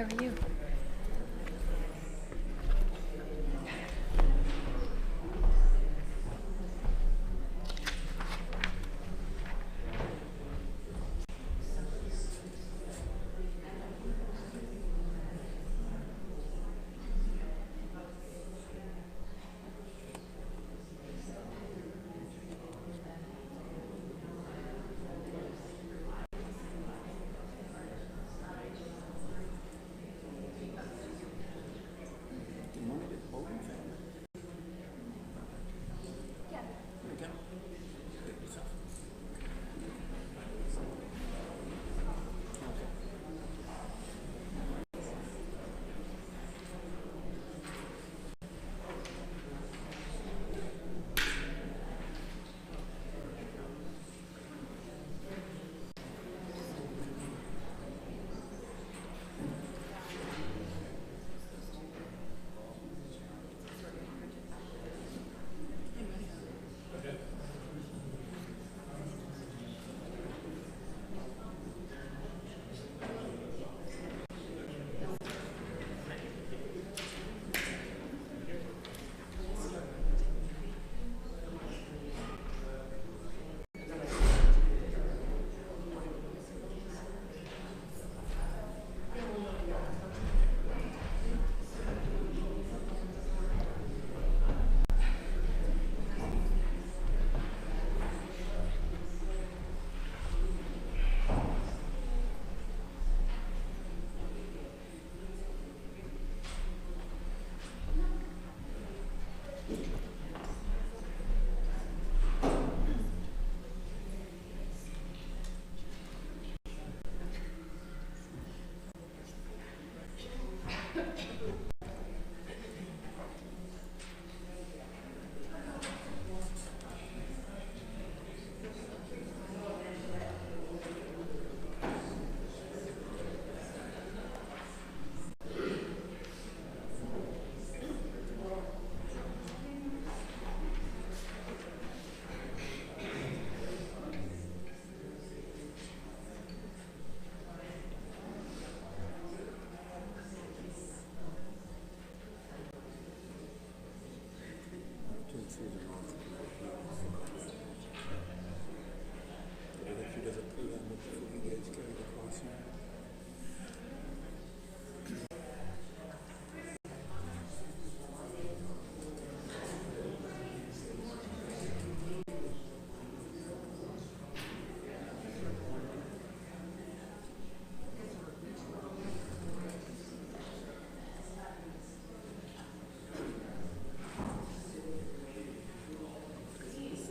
How are you?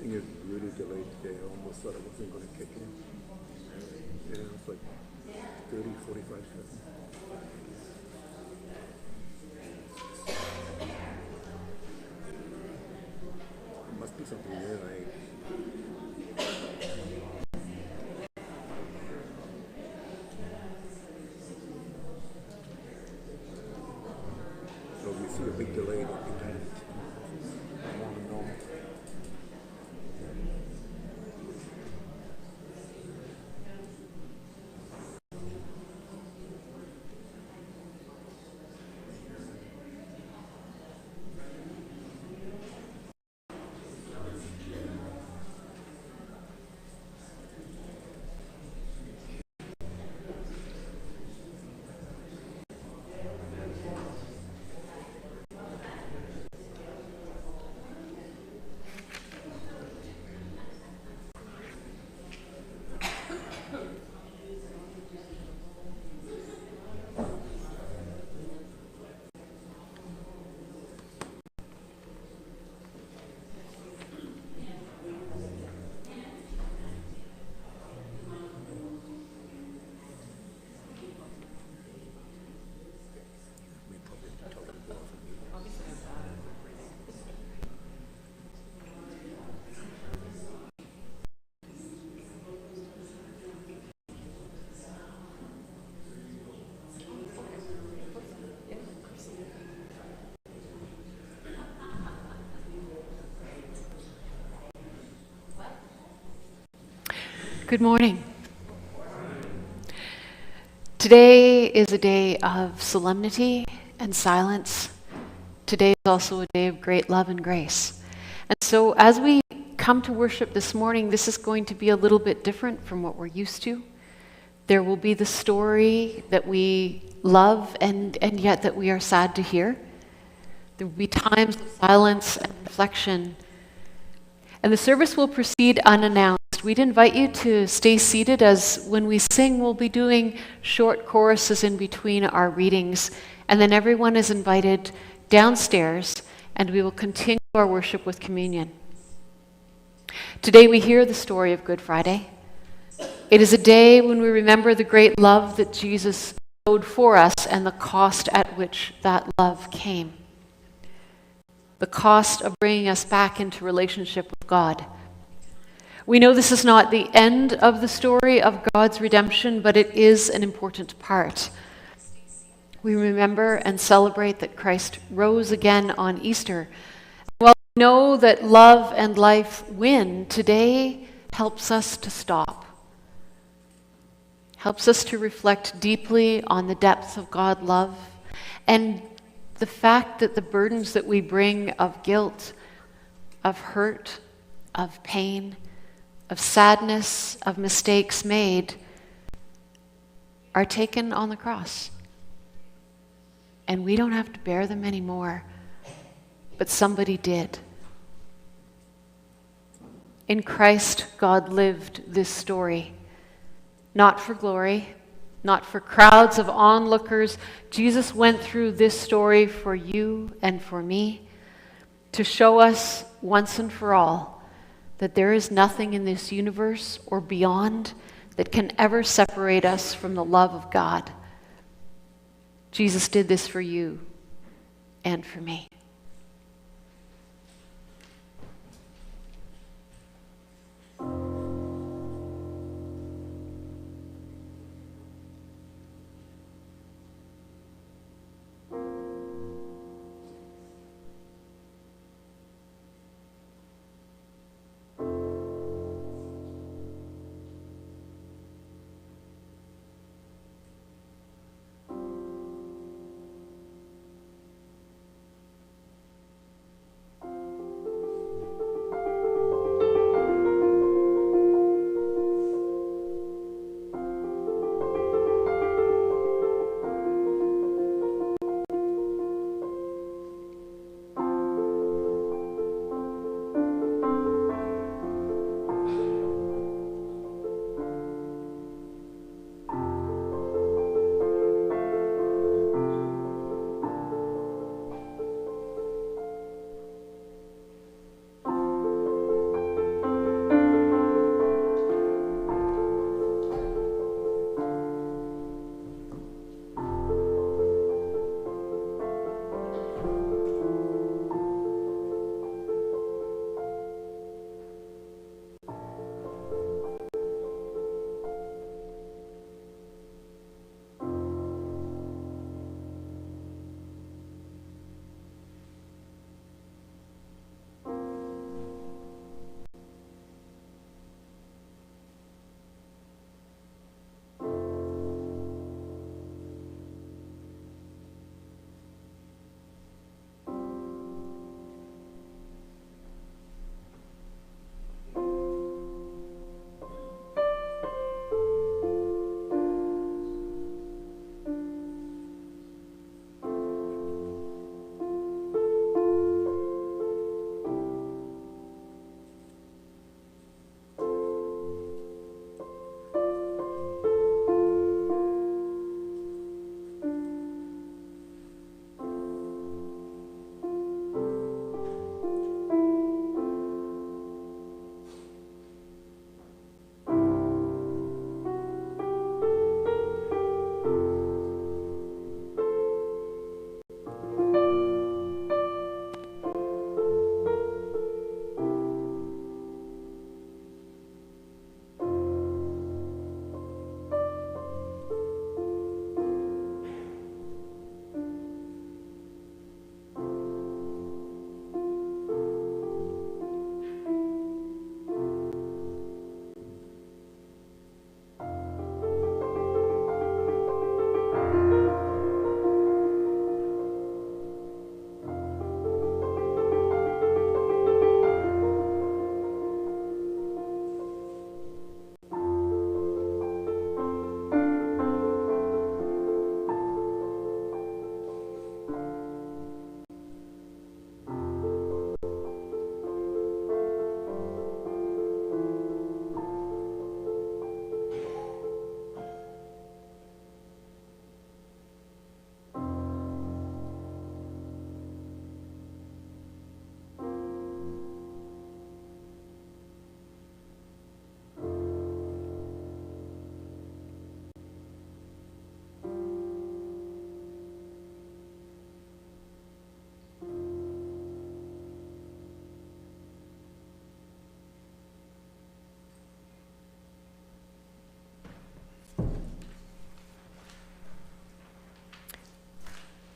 It really delayed today. I almost thought it wasn't going to kick in. Yeah, it's like 30, 45 seconds. It must be something there. So we see a big delay. Good morning. Today is a day of solemnity and silence. Today is also a day of great love and grace. And so as we come to worship this morning, this is going to be a little bit different from what we're used to. There will be the story that we love and yet that we are sad to hear. There will be times of silence and reflection. And the service will proceed unannounced. We'd invite you to stay seated, as when we sing, we'll be doing short choruses in between our readings. And then everyone is invited downstairs, and we will continue our worship with communion. Today we hear the story of Good Friday. It is a day when we remember the great love that Jesus showed for us and the cost at which that love came. The cost of bringing us back into relationship with God. We know this is not the end of the story of God's redemption, but it is an important part. We remember and celebrate that Christ rose again on Easter. While we know that love and life win, today helps us to stop. Helps us to reflect deeply on the depth of God's love and the fact that the burdens that we bring of guilt, of hurt, of pain, of sadness, of mistakes made, are taken on the cross. And we don't have to bear them anymore, but somebody did. In Christ, God lived this story, not for glory, not for crowds of onlookers. Jesus went through this story for you and for me, to show us once and for all that there is nothing in this universe or beyond that can ever separate us from the love of God. Jesus did this for you and for me.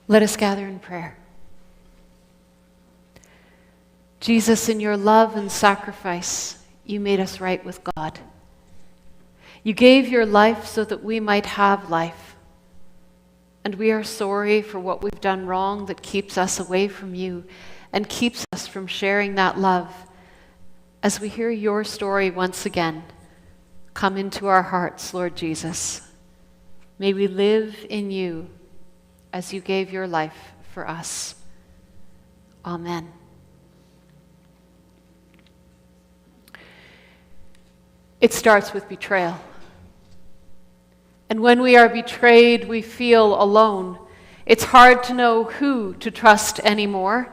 Let us gather in prayer. Jesus, in your love and sacrifice, you made us right with God. You gave your life so that we might have life. And we are sorry for what we've done wrong that keeps us away from you and keeps us from sharing that love. As we hear your story once again, come into our hearts, Lord Jesus. May we live in you as you gave your life for us. Amen. It starts with betrayal. And when we are betrayed, we feel alone. It's hard to know who to trust anymore.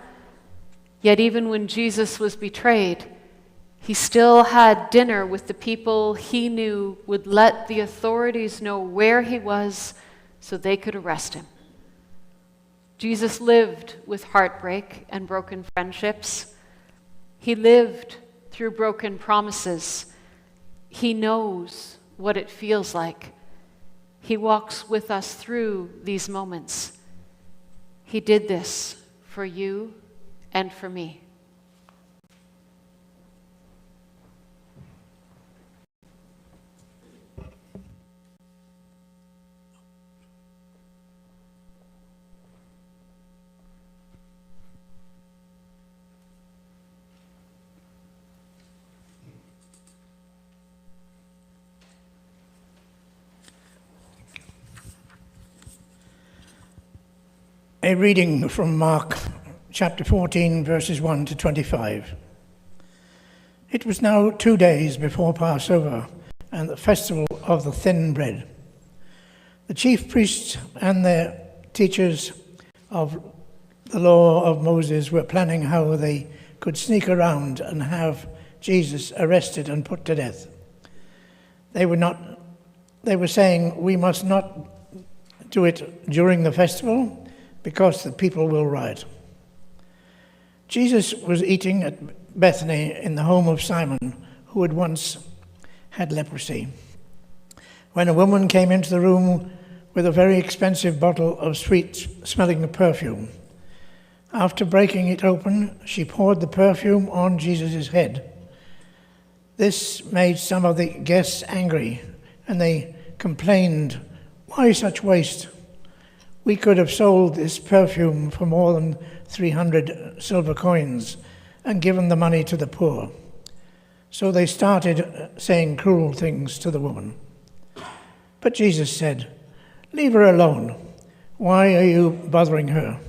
Yet even when Jesus was betrayed, he still had dinner with the people he knew would let the authorities know where he was so they could arrest him. Jesus lived with heartbreak and broken friendships. He lived through broken promises. He knows what it feels like. He walks with us through these moments. He did this for you and for me. A reading from Mark chapter 14, verses 1 to 25. It was now 2 days before Passover and the festival of the thin bread. The chief priests and the teachers of the law of Moses were planning how they could sneak around and have Jesus arrested and put to death. They were saying, "We must not do it during the festival, because the people will riot." Jesus was eating at Bethany in the home of Simon, who had once had leprosy, when a woman came into the room with a very expensive bottle of sweet-smelling perfume. After breaking it open, she poured the perfume on Jesus' head. This made some of the guests angry, and they complained, "Why such waste? We could have sold this perfume for more than 300 silver coins and given the money to the poor." So they started saying cruel things to the woman. But Jesus said, "Leave her alone. Why are you bothering her?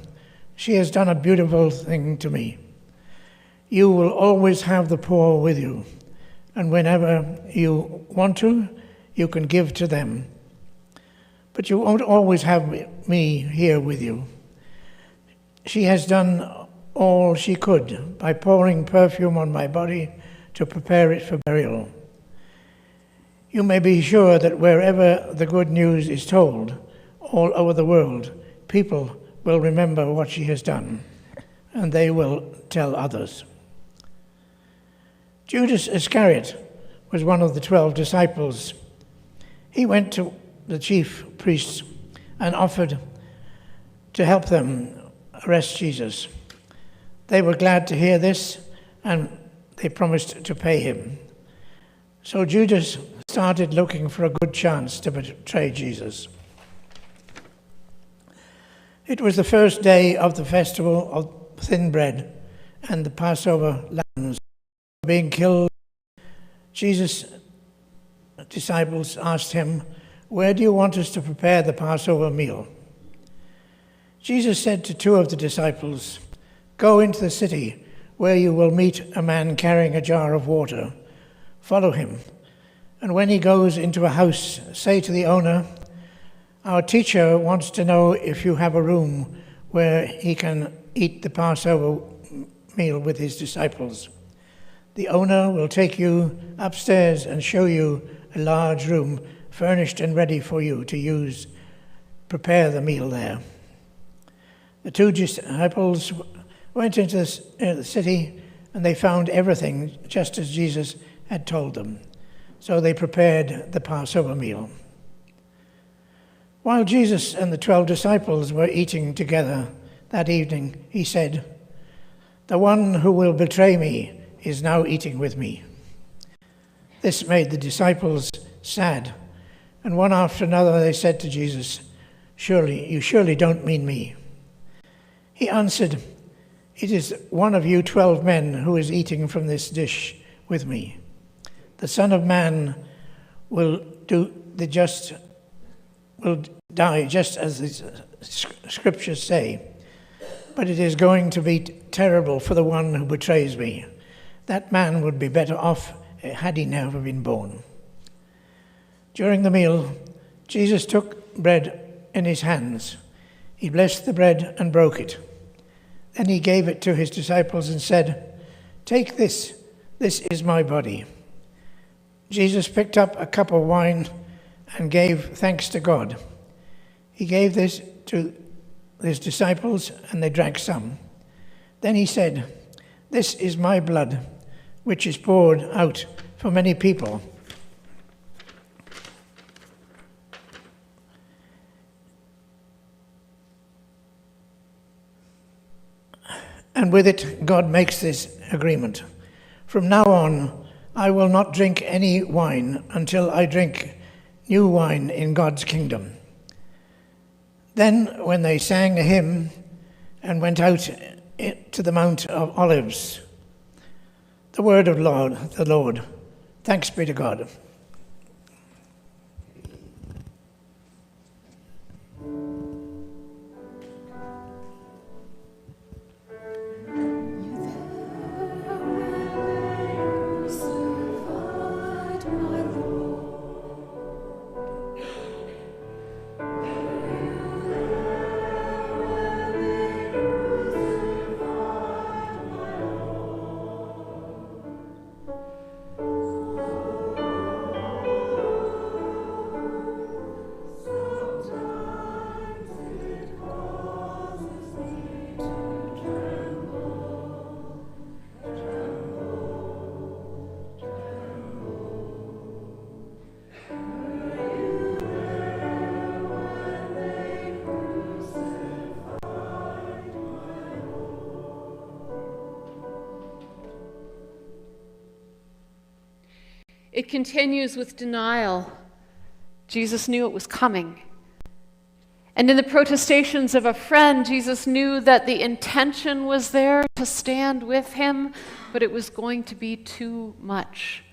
She has done a beautiful thing to me. You will always have the poor with you, and whenever you want to, you can give to them. But you won't always have me here with you." She has done all she could by pouring perfume on my body to prepare it for burial. You may be sure that wherever the good news is told, all over the world, people will remember what she has done, and they will tell others. Judas Iscariot was one of the 12 disciples. He went to the chief priests and offered to help them arrest Jesus. They were glad to hear this, and they promised to pay him. So Judas started looking for a good chance to betray Jesus. It was the first day of the festival of thin bread, and the Passover lambs were being killed. Jesus' disciples asked him, "Where do you want us to prepare the Passover meal?" Jesus said to 2 of the disciples, "Go into the city where you will meet a man carrying a jar of water. Follow him. And when he goes into a house, say to the owner, 'Our teacher wants to know if you have a room where he can eat the Passover meal with his disciples.' The owner will take you upstairs and show you a large room furnished and ready for you to use. Prepare the meal there." The 2 disciples went into the city, and they found everything just as Jesus had told them. So they prepared the Passover meal. While Jesus and the 12 disciples were eating together that evening, he said, "The one who will betray me is now eating with me." This made the disciples sad, and one after another they said to Jesus, you surely don't mean me." He answered, "It is one of you 12 men who is eating from this dish with me. The Son of Man will die just as the scriptures say, but it is going to be terrible for the one who betrays me. That man would be better off had he never been born." During the meal, Jesus took bread in his hands. He blessed the bread and broke it. Then he gave it to his disciples and said, "Take this. This is my body." Jesus picked up a cup of wine and gave thanks to God. He gave this to his disciples, and they drank some. Then he said, "This is my blood, which is poured out for many people. And with it, God makes this agreement. From now on, I will not drink any wine until I drink new wine in God's kingdom." Then, when they sang a hymn and went out to the Mount of Olives, the word of the Lord. Thanks be to God. It continues with denial. Jesus knew it was coming. And in the protestations of a friend, Jesus knew that the intention was there to stand with him, but it was going to be too much.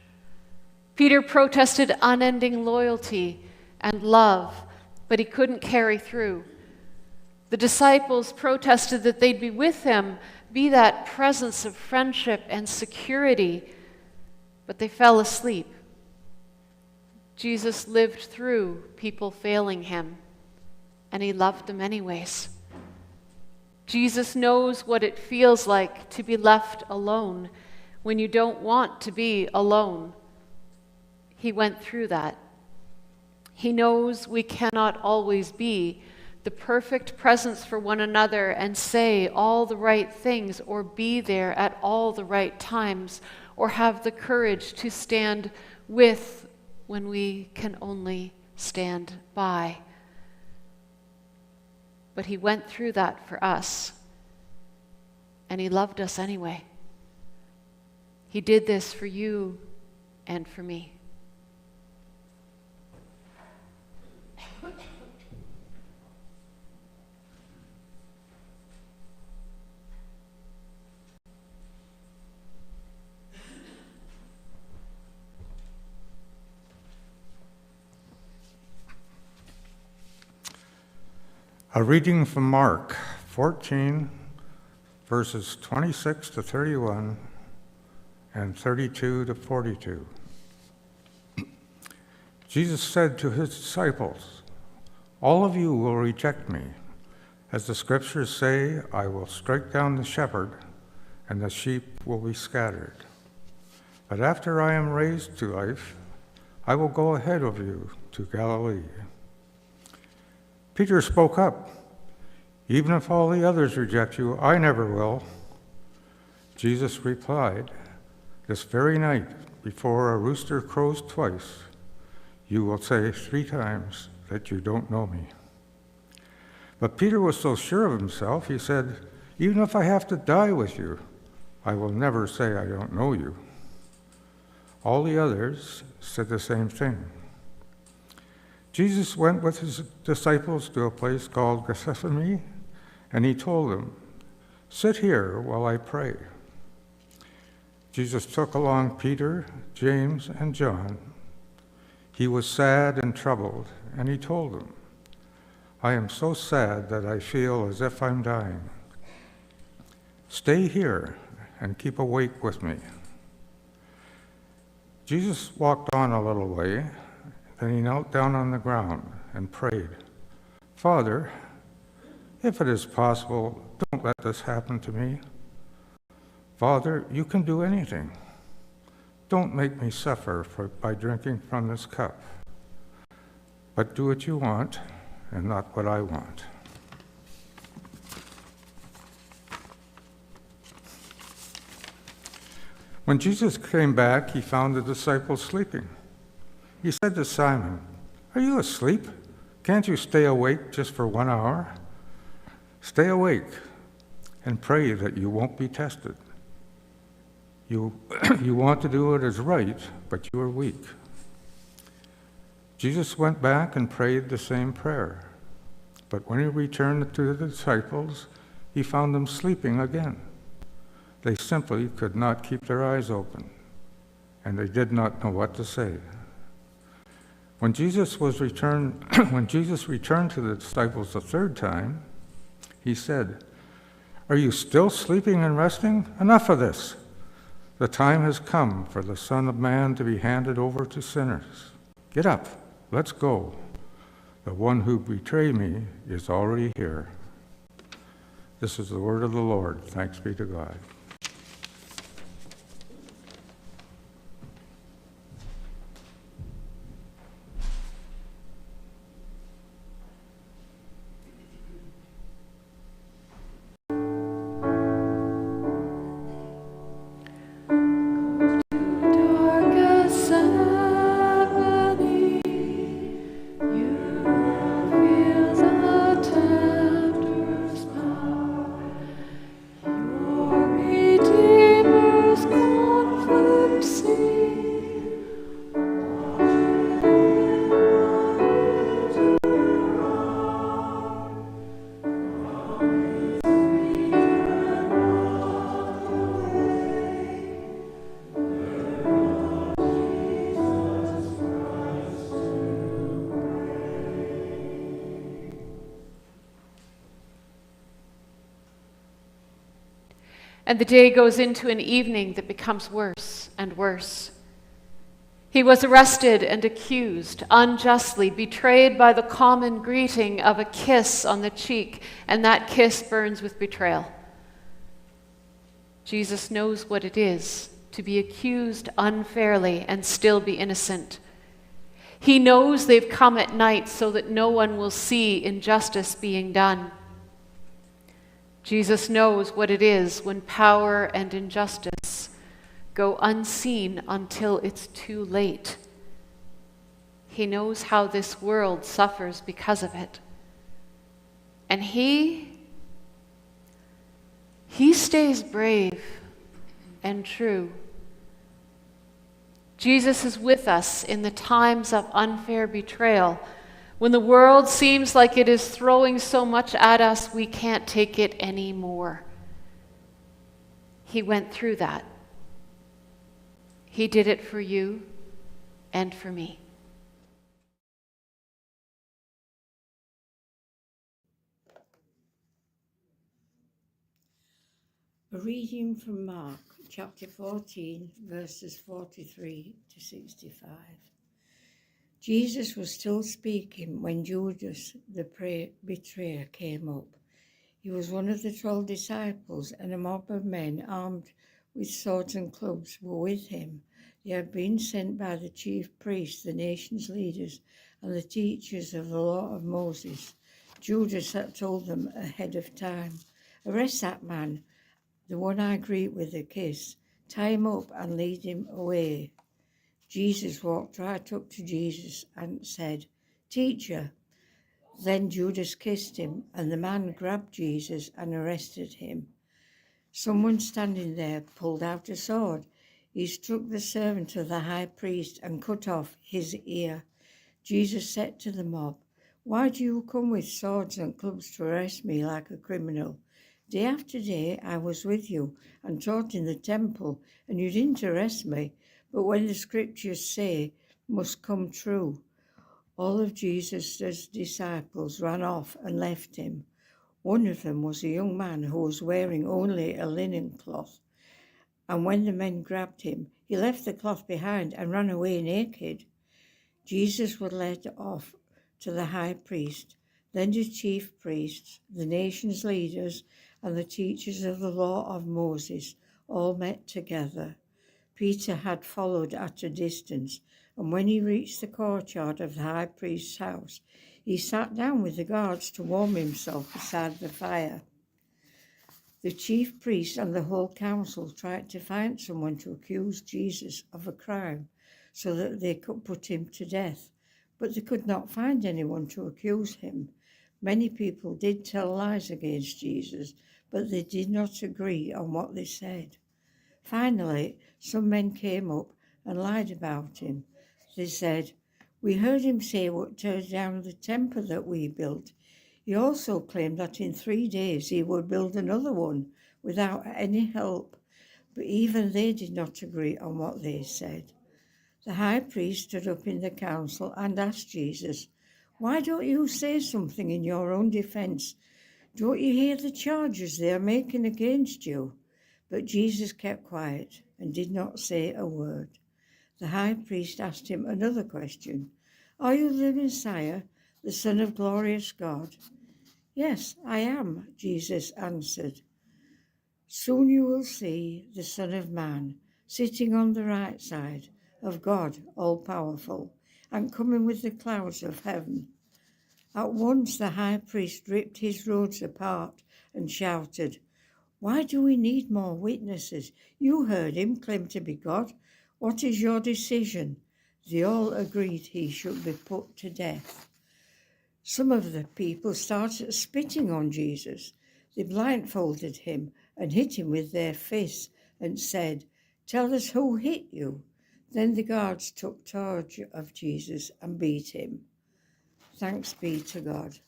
Peter protested unending loyalty and love, but he couldn't carry through. The disciples protested that they'd be with him, be that presence of friendship and security, but they fell asleep. Jesus lived through people failing him, and he loved them anyways. Jesus knows what it feels like to be left alone when you don't want to be alone. He went through that. He knows we cannot always be the perfect presence for one another and say all the right things or be there at all the right times or have the courage to stand with when we can only stand by. But he went through that for us, and he loved us anyway. He did this for you and for me. A reading from Mark 14, verses 26 to 31 and 32 to 42. Jesus said to his disciples, "All of you will reject me. As the scriptures say, I will strike down the shepherd, and the sheep will be scattered. But after I am raised to life, I will go ahead of you to Galilee." Peter spoke up, "Even if all the others reject you, I never will." Jesus replied, "This very night, before a rooster crows twice, you will say 3 times that you don't know me." But Peter was so sure of himself, he said, "Even if I have to die with you, I will never say I don't know you." All the others said the same thing. Jesus went with his disciples to a place called Gethsemane, and he told them, "Sit here while I pray." Jesus took along Peter, James, and John. He was sad and troubled, and he told them, "I am so sad that I feel as if I'm dying. Stay here and keep awake with me." Jesus walked on a little way, then he knelt down on the ground and prayed, "Father, if it is possible, don't let this happen to me. Father, you can do anything. Don't make me suffer by drinking from this cup. But do what you want and not what I want." When Jesus came back, he found the disciples sleeping. He said to Simon, "Are you asleep? Can't you stay awake just for 1 hour? Stay awake and pray that you won't be tested. You want to do what is right, but you are weak." Jesus went back and prayed the same prayer. But when he returned to the disciples, he found them sleeping again. They simply could not keep their eyes open, and they did not know what to say. When Jesus returned to the disciples the third time, he said, "Are you still sleeping and resting? Enough of this. The time has come for the Son of Man to be handed over to sinners. Get up, let's go. The one who betrayed me is already here." This is the word of the Lord. Thanks be to God. And the day goes into an evening that becomes worse and worse. He was arrested and accused, unjustly, betrayed by the common greeting of a kiss on the cheek, and that kiss burns with betrayal. Jesus knows what it is to be accused unfairly and still be innocent. He knows they've come at night so that no one will see injustice being done. Jesus knows what it is when power and injustice go unseen until it's too late. He knows how this world suffers because of it. And he stays brave and true. Jesus is with us in the times of unfair betrayal. When the world seems like it is throwing so much at us, we can't take it anymore. He went through that. He did it for you and for me. A reading from Mark, chapter 14, verses 43 to 65. Jesus was still speaking when Judas, the betrayer, came up. He was one of the 12 disciples, and a mob of men armed with swords and clubs were with him. They had been sent by the chief priests, the nation's leaders, and the teachers of the law of Moses. Judas had told them ahead of time, "Arrest that man, the one I greet with a kiss. Tie him up and lead him away." Jesus walked right up to Jesus and said, "Teacher, Then Judas kissed him, and the man grabbed Jesus and arrested him. Someone standing there pulled out a sword. He struck the servant of the high priest and cut off his ear. Jesus said to the mob, "Why do you come with swords and clubs to arrest me like a criminal? Day after day I was with you and taught in the temple, and you didn't arrest me. But when the scriptures say must come true." All of Jesus' disciples ran off and left him. One of them was a young man who was wearing only a linen cloth. And when the men grabbed him, he left the cloth behind and ran away naked. Jesus was led off to the high priest. Then the chief priests, the nation's leaders, and the teachers of the law of Moses all met together. Peter had followed at a distance, and when he reached the courtyard of the high priest's house, he sat down with the guards to warm himself beside the fire. The chief priests and the whole council tried to find someone to accuse Jesus of a crime so that they could put him to death, but they could not find anyone to accuse him. Many people did tell lies against Jesus, but they did not agree on what they said. Finally, some men came up and lied about him. They said, "We heard him say would tear down the temple that we built. He also claimed that in 3 days he would build another one without any help." But even they did not agree on what they said. The high priest stood up in the council and asked Jesus, "Why don't you say something in your own defense? Don't you hear the charges they are making against you?" But Jesus kept quiet and did not say a word. The high priest asked him another question. "Are you the Messiah, the Son of glorious God?" "Yes, I am," Jesus answered. "Soon you will see the Son of Man sitting on the right side of God all-powerful and coming with the clouds of heaven." At once the high priest ripped his robes apart and shouted, "Why do we need more witnesses? You heard him claim to be God. What is your decision?" They all agreed he should be put to death. Some of the people started spitting on Jesus. They blindfolded him and hit him with their fists and said, "Tell us who hit you." Then the guards took charge of Jesus and beat him. Thanks be to God.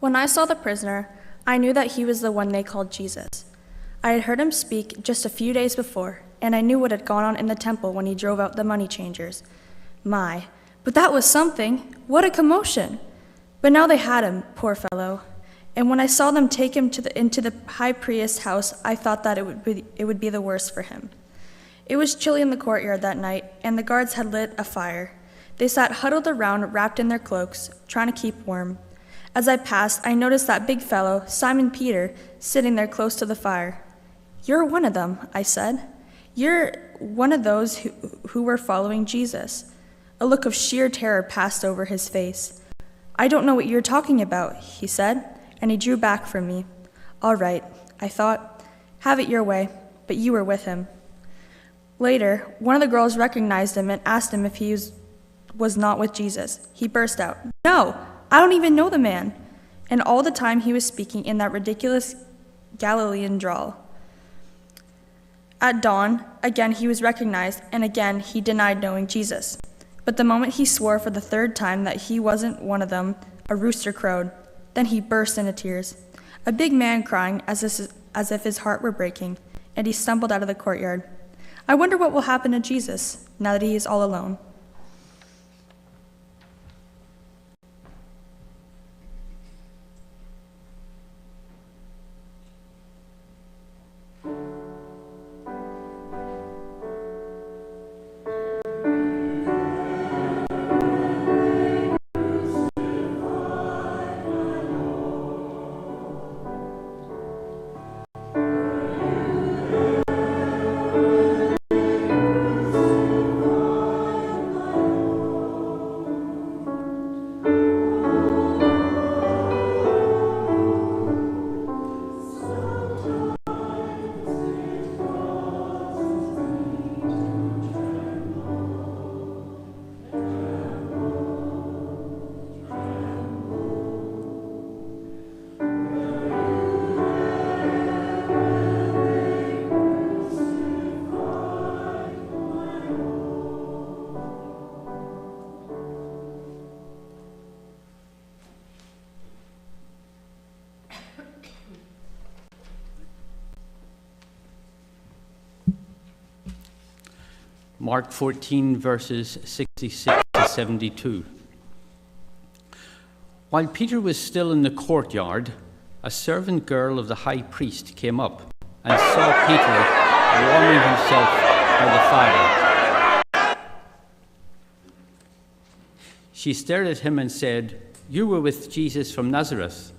When I saw the prisoner, I knew that he was the one they called Jesus. I had heard him speak just a few days before, and I knew what had gone on in the temple when he drove out the money changers. My, but that was something! What a commotion! But now they had him, poor fellow. And when I saw them take him into the high priest's house, I thought that it would be the worst for him. It was chilly in the courtyard that night, and the guards had lit a fire. They sat huddled around, wrapped in their cloaks, trying to keep warm. As I passed, I noticed that big fellow, Simon Peter, sitting there close to the fire. "You're one of them," I said. "You're one of those who were following Jesus." A look of sheer terror passed over his face. "I don't know what you're talking about," he said, and he drew back from me. "All right," I thought. "Have it your way," but you were with him. Later, one of the girls recognized him and asked him if he was not with Jesus. He burst out, "No! I don't even know the man." And all the time he was speaking in that ridiculous Galilean drawl. At dawn, again he was recognized, and again he denied knowing Jesus. But the moment he swore for the third time that he wasn't one of them, a rooster crowed. Then he burst into tears, a big man crying as if his heart were breaking, and he stumbled out of the courtyard. I wonder what will happen to Jesus now that he is all alone. Mark 14, verses 66 to 72. While Peter was still in the courtyard, a servant girl of the high priest came up and saw Peter warming himself by the fire. She stared at him and said, "You were with Jesus from Nazareth."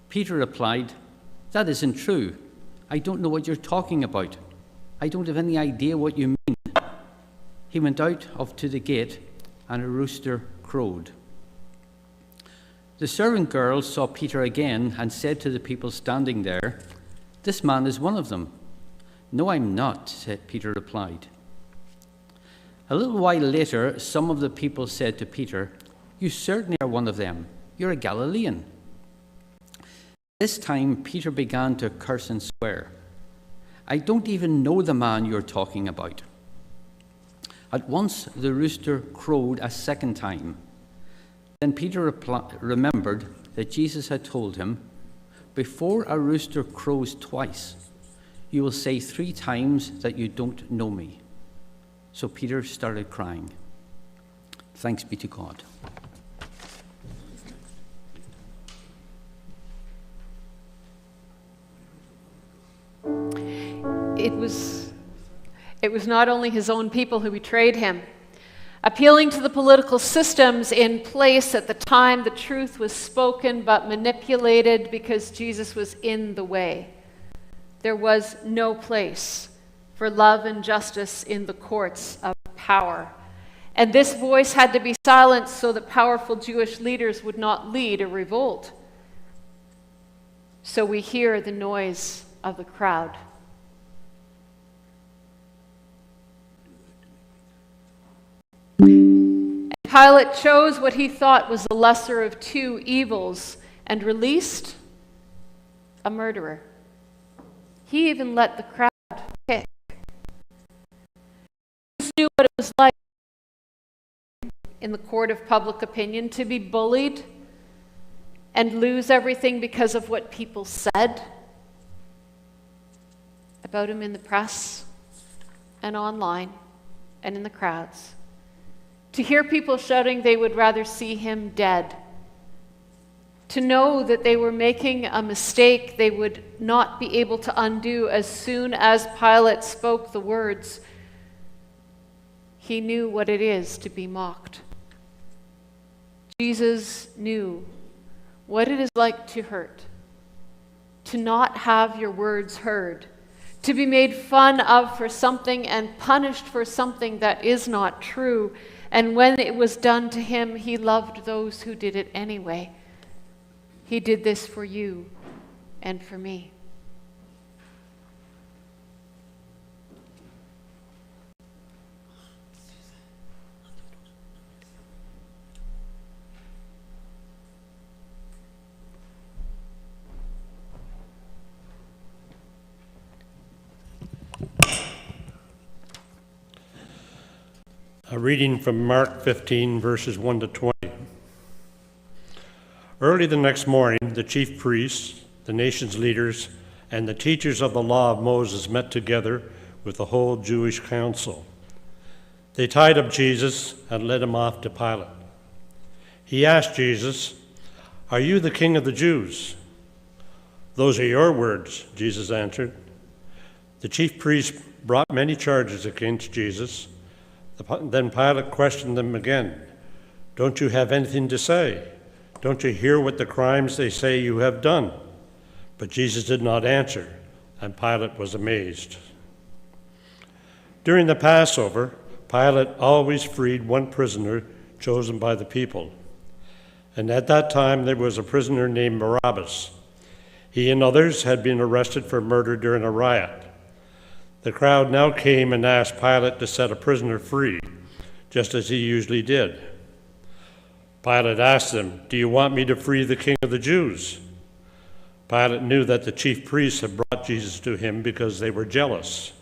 Peter replied, "That isn't true. I don't know what you're talking about. I don't have any idea what you mean." He went out to the gate, and a rooster crowed. The servant girl saw Peter again and said to the people standing there, "This man is one of them." "No, I'm not," Peter replied. A little while later, some of the people said to Peter, "You certainly are one of them. You're a Galilean." This time, Peter began to curse and swear. "I don't even know the man you're talking about." At once the rooster crowed a second time. Then Peter remembered that Jesus had told him, "Before a rooster crows twice, you will say 3 times that you don't know me." So Peter started crying. Thanks be to God. It was not only his own people who betrayed him. Appealing to the political systems in place at the time, the truth was spoken but manipulated because Jesus was in the way. There was no place for love and justice in the courts of power. And this voice had to be silenced so that powerful Jewish leaders would not lead a revolt. So we hear the noise of the crowd. Pilate chose what he thought was the lesser of 2 evils and released a murderer. He even let the crowd pick. Jesus knew what it was like in the court of public opinion to be bullied and lose everything because of what people said about him in the press and online and in the crowds. To hear people shouting they would rather see him dead. To know that they were making a mistake they would not be able to undo as soon as Pilate spoke the words. He knew what it is to be mocked. Jesus knew what it is like to hurt, to not have your words heard, to be made fun of for something and punished for something that is not true. And when it was done to him, he loved those who did it anyway. He did this for you and for me. A reading from Mark 15, verses 1 to 20. Early the next morning, the chief priests, the nation's leaders, and the teachers of the law of Moses met together with the whole Jewish council. They tied up Jesus and led him off to Pilate. He asked Jesus, "Are you the king of the Jews?" "Those are your words," Jesus answered. The chief priests brought many charges against Jesus. Then Pilate questioned them again. "Don't you have anything to say? Don't you hear what the crimes they say you have done?" But Jesus did not answer, and Pilate was amazed. During the Passover, Pilate always freed one prisoner chosen by the people. And at that time there was a prisoner named Barabbas. He and others had been arrested for murder during a riot. The crowd now came and asked Pilate to set a prisoner free, just as he usually did. Pilate asked them, "Do you want me to free the king of the Jews?" Pilate knew that the chief priests had brought Jesus to him because they were jealous.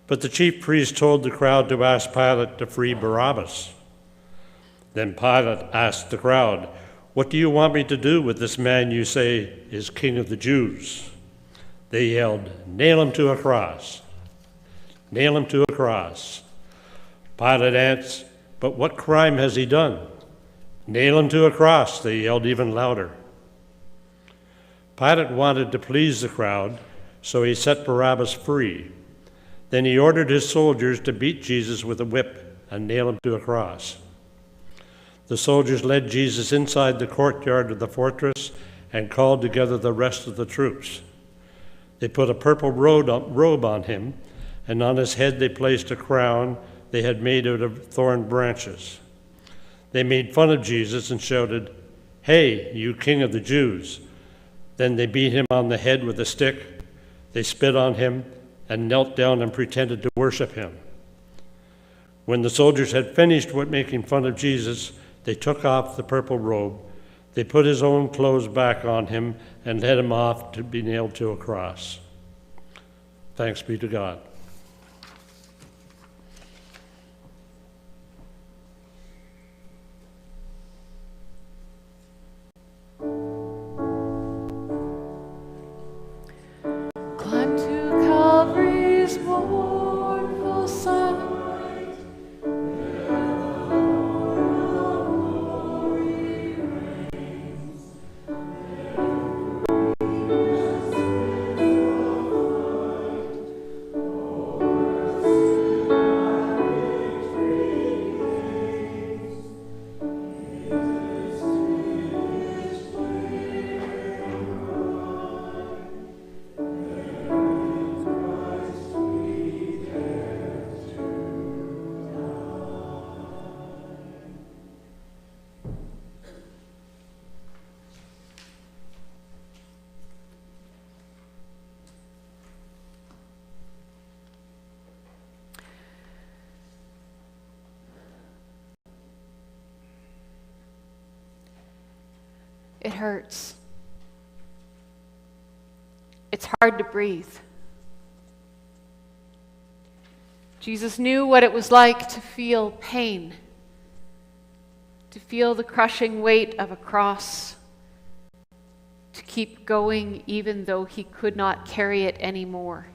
But the chief priests told the crowd to ask Pilate to free Barabbas. Then Pilate asked the crowd, "What do you want me to do with this man you say is king of the Jews?" They yelled, "Nail him to a cross! Nail him to a cross!" Pilate answered, "But what crime has he done?" "Nail him to a cross," they yelled even louder. Pilate wanted to please the crowd, so he set Barabbas free. Then he ordered his soldiers to beat Jesus with a whip and nail him to a cross. The soldiers led Jesus inside the courtyard of the fortress and called together the rest of the troops. They put a purple robe on him, and on his head they placed a crown they had made out of thorn branches. They made fun of Jesus and shouted, "Hey, you king of the Jews!" Then they beat him on the head with a stick. They spit on him and knelt down and pretended to worship him. When the soldiers had finished making fun of Jesus, they took off the purple robe. They put his own clothes back on him and led him off to be nailed to a cross. Thanks be to God. Climb to Calvary's mournful side. It hurts. It's hard to breathe. Jesus knew what it was like to feel pain, to feel the crushing weight of a cross, to keep going even though he could not carry it anymore.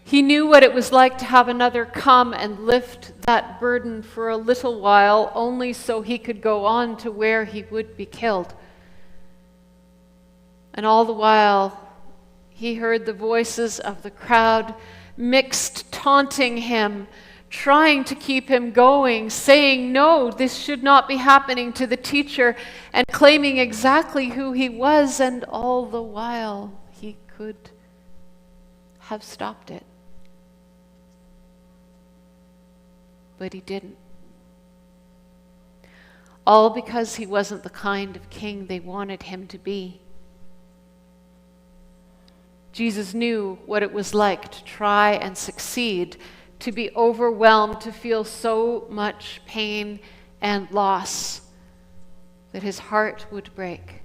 He knew what it was like to have another come and lift that burden for a little while, only so he could go on to where he would be killed. And all the while, he heard the voices of the crowd mixed, taunting him, trying to keep him going, saying, "No, this should not be happening to the teacher," and claiming exactly who he was, and all the while he could have stopped it. But he didn't. All because he wasn't the kind of king they wanted him to be. Jesus knew what it was like to try and succeed, to be overwhelmed, to feel so much pain and loss that his heart would break.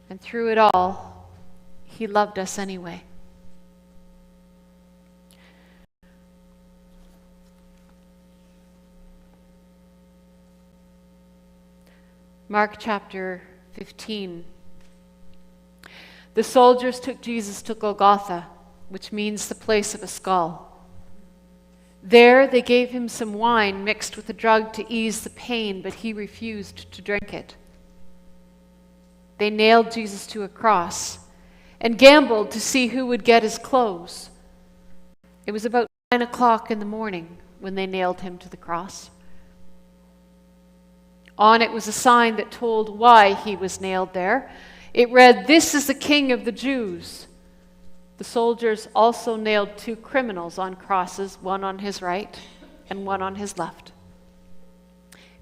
And through it all, he loved us anyway. Mark chapter 15. The soldiers took Jesus to Golgotha, which means the place of a skull. There they gave him some wine mixed with a drug to ease the pain, but he refused to drink it. They nailed Jesus to a cross and gambled to see who would get his clothes. It was about 9 o'clock in the morning when they nailed him to the cross. On it was a sign that told why he was nailed there. It read, "This is the King of the Jews." The soldiers also nailed 2 criminals on crosses, one on his right and one on his left.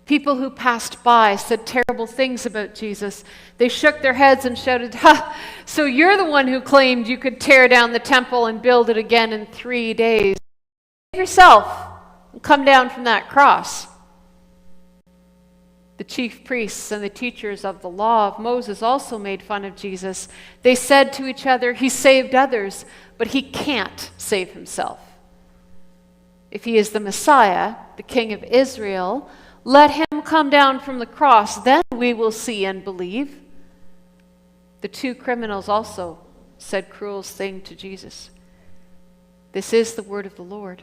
People who passed by said terrible things about Jesus. They shook their heads and shouted, "Ha! So you're the one who claimed you could tear down the temple and build it again in 3 days. Save yourself and come down from that cross." The chief priests and the teachers of the law of Moses also made fun of Jesus. They said to each other, "He saved others, but he can't save himself. If he is the Messiah, the King of Israel, let him come down from the cross, then we will see and believe." The 2 criminals also said cruel things to Jesus. This is the word of the Lord.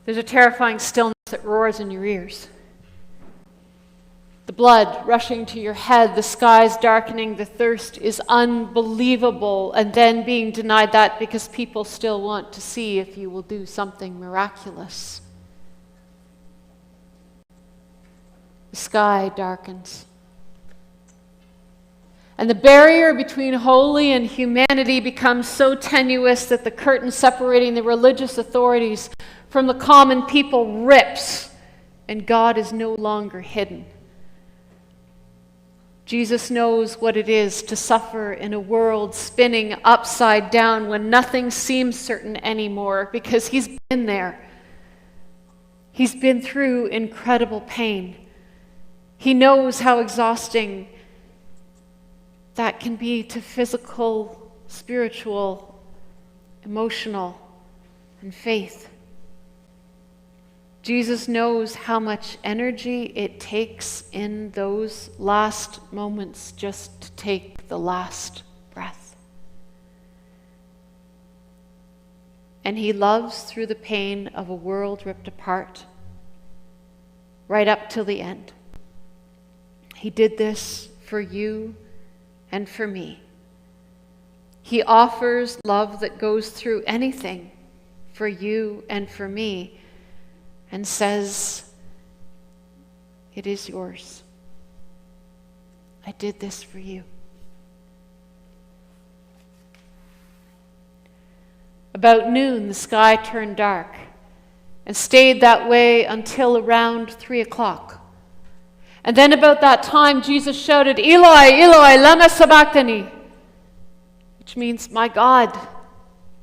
There's a terrifying stillness that roars in your ears. The blood rushing to your head, the skies darkening, the thirst is unbelievable, and then being denied that because people still want to see if you will do something miraculous. The sky darkens. And the barrier between holy and humanity becomes so tenuous that the curtain separating the religious authorities from the common people rips, and God is no longer hidden. Jesus knows what it is to suffer in a world spinning upside down when nothing seems certain anymore, because he's been there. He's been through incredible pain. He knows how exhausting that can be to physical, spiritual, emotional, and faith. Jesus knows how much energy it takes in those last moments just to take the last breath. And he loves through the pain of a world ripped apart, right up till the end. He did this for you and for me. He offers love that goes through anything for you and for me, and says, it is yours. I did this for you. About noon, the sky turned dark and stayed that way until around 3 o'clock. And then about that time, Jesus shouted, Eloi, Eloi, lama sabachthani, which means, my God,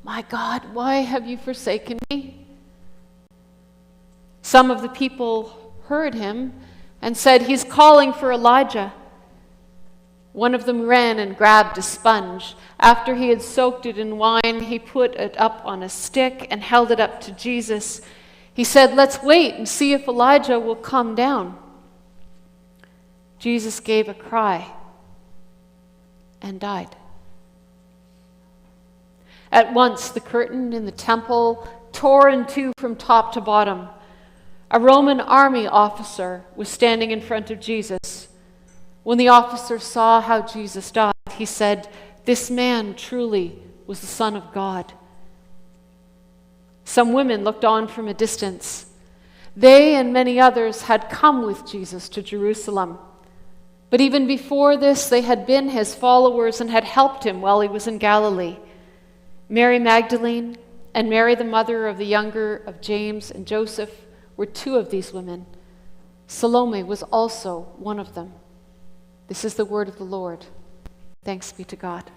why have you forsaken me? Some of the people heard him and said, he's calling for Elijah. One of them ran and grabbed a sponge. After he had soaked it in wine, he put it up on a stick and held it up to Jesus. He said, let's wait and see if Elijah will come down. Jesus gave a cry and died. At once, the curtain in the temple tore in two from top to bottom. A Roman army officer was standing in front of Jesus. When the officer saw how Jesus died, he said, this man truly was the Son of God. Some women looked on from a distance. They and many others had come with Jesus to Jerusalem. But even before this, they had been his followers and had helped him while he was in Galilee. Mary Magdalene and Mary, the mother of the younger of James and Joseph, were two of these women. Salome was also one of them. This is the word of the Lord. Thanks be to God.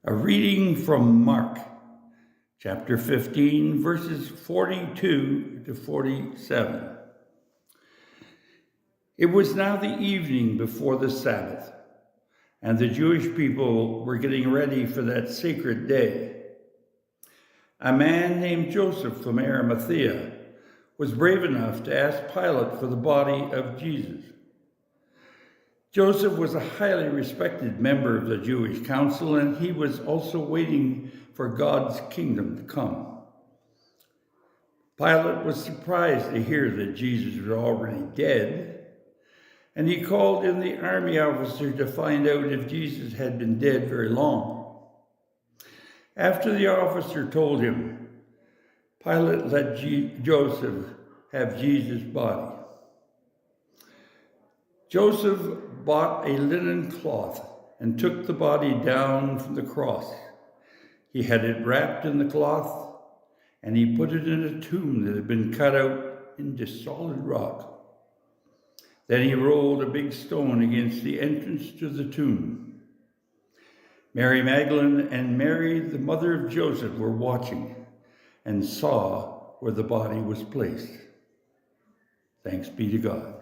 A reading from Mark, chapter 15, verses 42 to 47. It was now the evening before the Sabbath, and the Jewish people were getting ready for that sacred day. A man named Joseph from Arimathea was brave enough to ask Pilate for the body of Jesus. Joseph was a highly respected member of the Jewish council, and he was also waiting for God's kingdom to come. Pilate was surprised to hear that Jesus was already dead, and he called in the army officer to find out if Jesus had been dead very long. After the officer told him, Pilate let Joseph have Jesus' body. Joseph bought a linen cloth and took the body down from the cross. He had it wrapped in the cloth, and he put it in a tomb that had been cut out into solid rock. Then he rolled a big stone against the entrance to the tomb. Mary Magdalene and Mary, the mother of Joseph, were watching and saw where the body was placed. Thanks be to God.